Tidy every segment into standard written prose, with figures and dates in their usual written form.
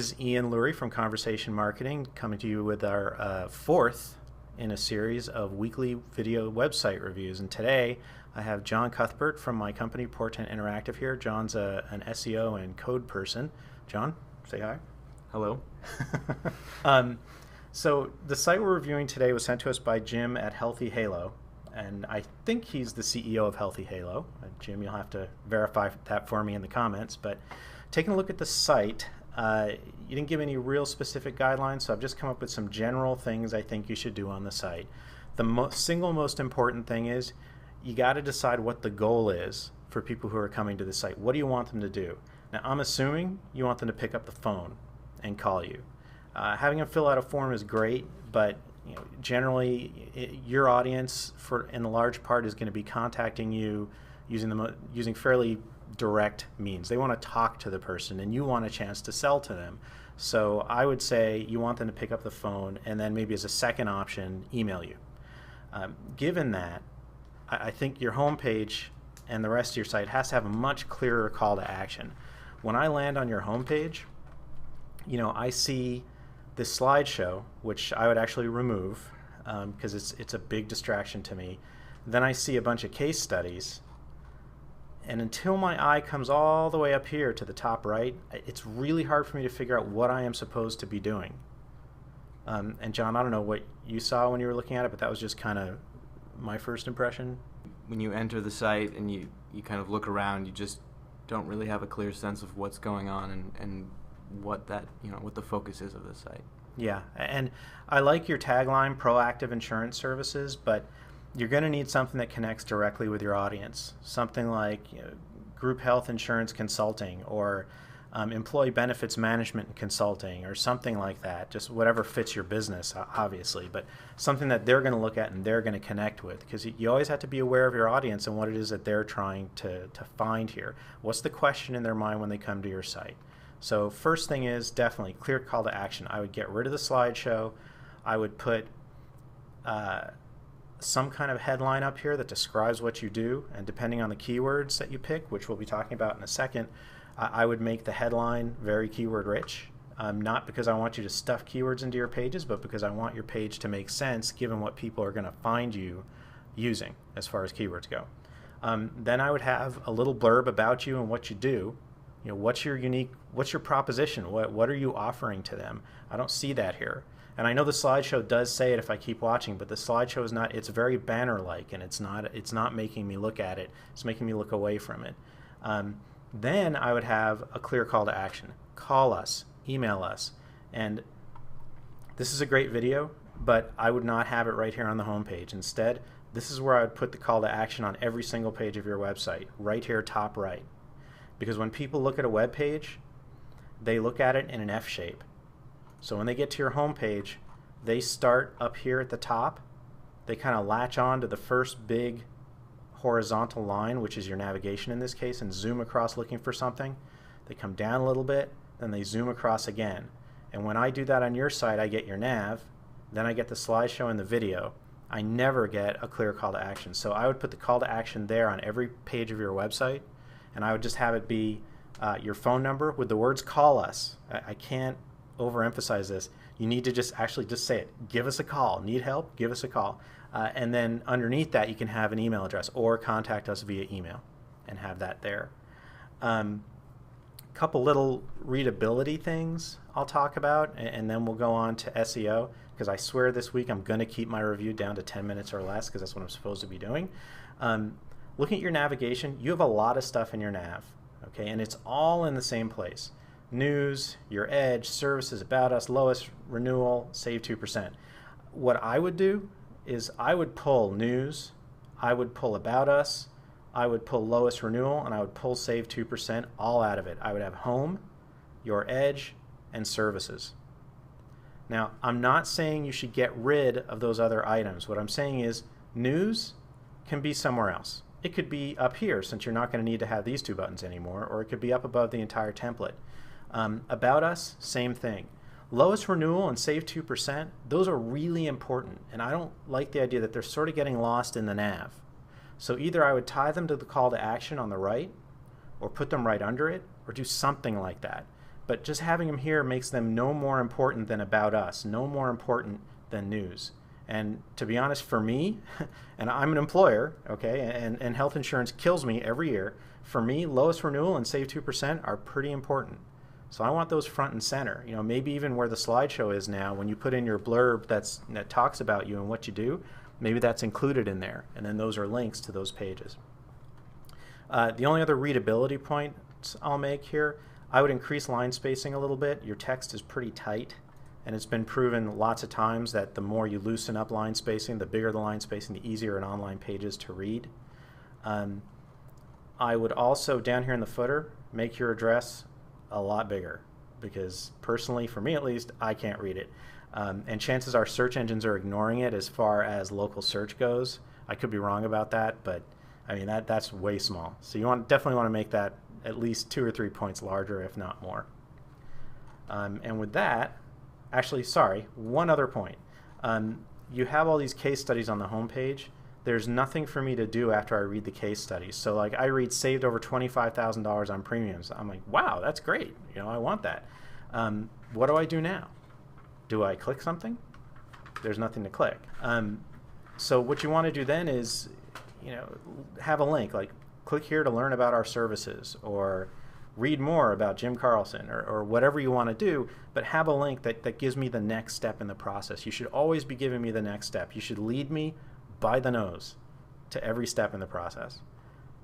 This is Ian Lurie from Conversation Marketing, coming to you with our fourth in a series of weekly video website reviews. And today I have John Cuthbert from my company, Portent Interactive here. John's an SEO and code person. John, say hi. Hello. So the site we're reviewing today was sent to us by Jim at Healthy Halo, and I think he's the CEO of Healthy Halo. Jim, you'll have to verify that for me in the comments. But taking a look at the site, you didn't give any real specific guidelines, so I've just come up with some general things I think you should do on the site. The single most important thing is you got to decide what the goal is for people who are coming to the site. What do you want them to do? Now, I'm assuming you want them to pick up the phone and call you. Having them fill out a form is great, but generally your audience, in a large part, is going to be contacting you using fairly direct means. They want to talk to the person, and you want a chance to sell to them. So I would say you want them to pick up the phone, and then maybe as a second option, email you. Given that, I think your homepage and the rest of your site has to have a much clearer call to action. When I land on your homepage, I see this slideshow, which I would actually remove because it's a big distraction to me. Then I see a bunch of case studies, and until my eye comes all the way up here to the top right, it's really hard for me to figure out what I am supposed to be doing. And John, I don't know what you saw when you were looking at it, but that was just kind of my first impression. When you enter the site and you kind of look around, you just don't really have a clear sense of what's going on and what the focus is of the site. Yeah, and I like your tagline, proactive insurance services, but you're going to need something that connects directly with your audience. Something like group health insurance consulting, or employee benefits management consulting, or something like that. Just whatever fits your business, obviously, but something that they're going to look at and they're going to connect with, because you always have to be aware of your audience and what it is that they're trying to find here. What's the question in their mind when they come to your site? So first thing is definitely clear call to action. I would get rid of the slideshow. I would put some kind of headline up here that describes what you do, and depending on the keywords that you pick, which we'll be talking about in a second, I would make the headline very keyword rich. Not because I want you to stuff keywords into your pages, but because I want your page to make sense given what people are going to find you using as far as keywords go. Then I would have a little blurb about you and what you do. What's your proposition? What are you offering to them? I don't see that here. And I know the slideshow does say it if I keep watching, but the slideshow is not, it's very banner-like, and it's not making me look at it. It's making me look away from it. Then I would have a clear call to action. Call us, email us. And this is a great video, but I would not have it right here on the homepage. Instead, this is where I would put the call to action on every single page of your website, right here, top right. Because when people look at a web page, they look at it in an F shape. So when they get to your home page, they start up here at the top. They kind of latch on to the first big horizontal line, which is your navigation in this case, and zoom across looking for something. They come down a little bit, then they zoom across again. And when I do that on your site, I get your nav, then I get the slideshow and the video. I never get a clear call to action. So I would put the call to action there on every page of your website, and I would just have it be your phone number with the words call us. I can't overemphasize this. You need to just say it. Give us a call. Need help? Give us a call. And then underneath that, you can have an email address or contact us via email and have that there. Couple little readability things I'll talk about, and then we'll go on to SEO, because I swear this week I'm going to keep my review down to 10 minutes or less, because that's what I'm supposed to be doing. Looking at your navigation, you have a lot of stuff in your nav, okay, and it's all in the same place. News, your edge, services, about us, lowest renewal, save 2%. What I would do is I would pull news, I would pull about us, I would pull lowest renewal, and I would pull save 2% all out of it. I would have home, your edge, and services. Now, I'm not saying you should get rid of those other items. What I'm saying is news can be somewhere else. It could be up here, since you're not going to need to have these two buttons anymore, or it could be up above the entire template. About us, same thing. Lowest renewal and save 2%, those are really important, and I don't like the idea that they're sort of getting lost in the nav. So either I would tie them to the call to action on the right, or put them right under it, or do something like that. but just having them here makes them no more important than About Us, no more important than news. And to be honest, for me, and I'm an employer, okay, and health insurance kills me every year, for me, lowest renewal and save 2% are pretty important. So I want those front and center. You know, maybe even where the slideshow is now, when you put in your blurb that talks about you and what you do, maybe that's included in there. And then those are links to those pages. The only other readability points I'll make here, I would increase line spacing a little bit. Your text is pretty tight. And it's been proven lots of times that the more you loosen up line spacing, the bigger the line spacing, the easier an online page is to read. I would also, down here in the footer, make your address a lot bigger, because personally, for me at least, I can't read it. And chances are search engines are ignoring it as far as local search goes. I could be wrong about that, but I mean, that's way small. So you definitely want to make that at least 2 or 3 points larger, if not more. And with that, actually, sorry, one other point. You have all these case studies on the homepage. There's nothing for me to do after I read the case studies. So like I read saved over $25,000 on premiums. I'm like, wow, that's great. You know, I want that. What do I do now? Do I click something? There's nothing to click. So what you want to do then is, you know, have a link, like click here to learn about our services, or read more about Jim Carlson, or whatever you want to do, but have a link that gives me the next step in the process. You should always be giving me the next step. You should lead me by the nose to every step in the process.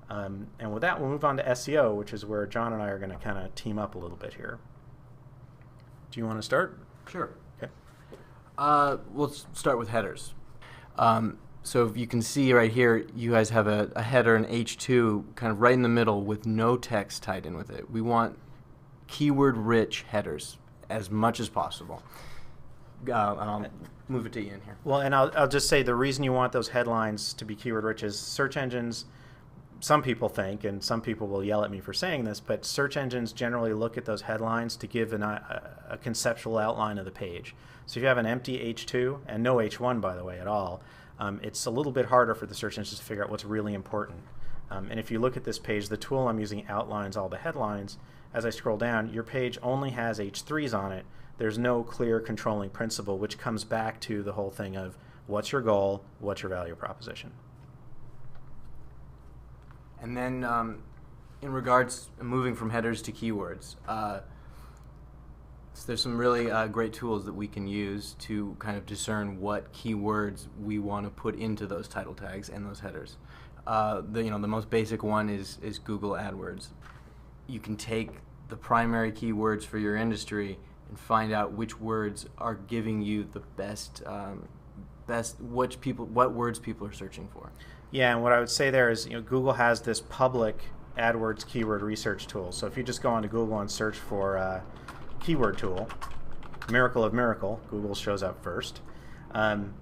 And with that, we'll move on to SEO, which is where John and I are going to kind of team up a little bit here. Do you want to start? Sure. Okay. We'll start with headers. So if you can see right here, you guys have a header, an H2, kind of right in the middle with no text tied in with it. We want keyword-rich headers as much as possible. And I'll move it to Ian here. Well, and I'll just say the reason you want those headlines to be keyword-rich is search engines, some people think, and some people will yell at me for saying this, but search engines generally look at those headlines to give a conceptual outline of the page. So if you have an empty H2, and no H1, by the way, at all, it's a little bit harder for the search engines to figure out what's really important. And if you look at this page, the tool I'm using outlines all the headlines. As I scroll down, your page only has H3s on it. There's no clear controlling principle, which comes back to the whole thing of what's your goal, what's your value proposition. And then in regards moving from headers to keywords, so there's some really great tools that we can use to kind of discern what keywords we want to put into those title tags and those headers. The most basic one is Google AdWords. You can take the primary keywords for your industry and find out which words are giving you the best what words people are searching for. Yeah, and what I would say there is, Google has this public AdWords keyword research tool. So if you just go onto Google and search for keyword tool, miracle of miracle, Google shows up first. And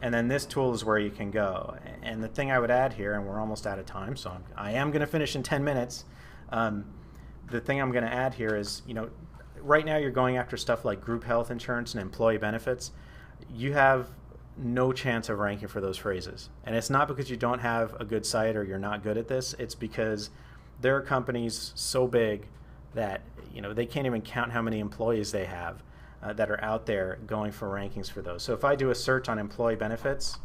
then this tool is where you can go. And the thing I would add here, and we're almost out of time, so I am going to finish in 10 minutes. The thing I'm going to add here is, right now you're going after stuff like group health insurance and employee benefits. You have no chance of ranking for those phrases. And it's not because you don't have a good site or you're not good at this. It's because there are companies so big that they can't even count how many employees they have that are out there going for rankings for those. So if I do a search on employee benefits,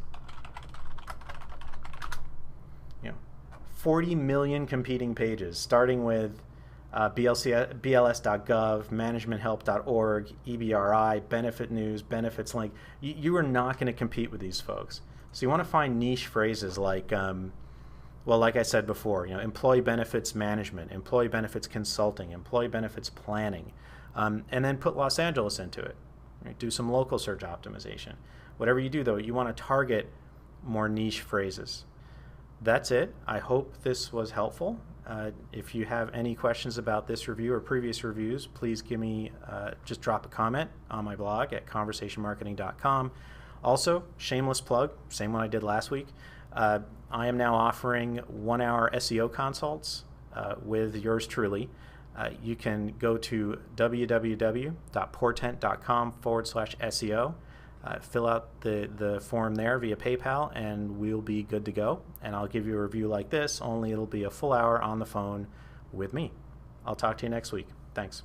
40 million competing pages, starting with BLS.gov, managementhelp.org, EBRI, Benefit News, Benefits Link. You are not going to compete with these folks. So you want to find niche phrases like, like I said before, employee benefits management, employee benefits consulting, employee benefits planning, and then put Los Angeles into it. Right? Do some local search optimization. Whatever you do, though, you want to target more niche phrases. That's it. I hope this was helpful. If you have any questions about this review or previous reviews, please give me, just drop a comment on my blog at conversationmarketing.com. Also, shameless plug, same one I did last week. I am now offering 1-hour SEO consults with yours truly. You can go to www.portent.com/SEO. Fill out the form there via PayPal, and we'll be good to go. And I'll give you a review like this, only it'll be a full hour on the phone with me. I'll talk to you next week. Thanks.